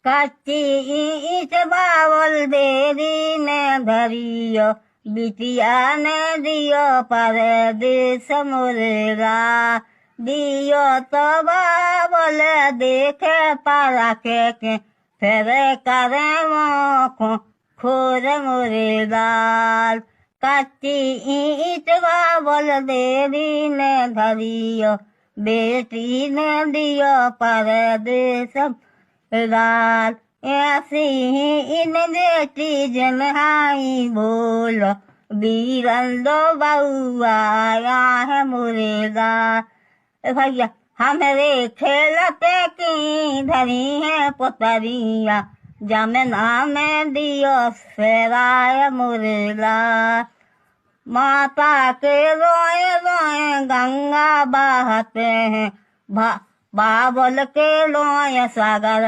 कच्ची ईट बावल बेरी ने धरियो, बिटिया ने दियो परदेस मुर्गा। दियो तो बावल देखे पाराखे के, फिर करे मोखो खोर मुर्गाल। कच्ची ईट बावल बेरी ने धरियो, बेटी ने दियो परदेस लाल। ऐसी ही इन बेटी जनहाई बोलो, बीरंदो बउआ आया है मुर्गा। भैया हमरे खेलते की धरी है पुतरिया, जमुना में दियो सेराय मुर्गा। माता के रोए रोए गंगा बहते हैं, बाबुल के रोए सागर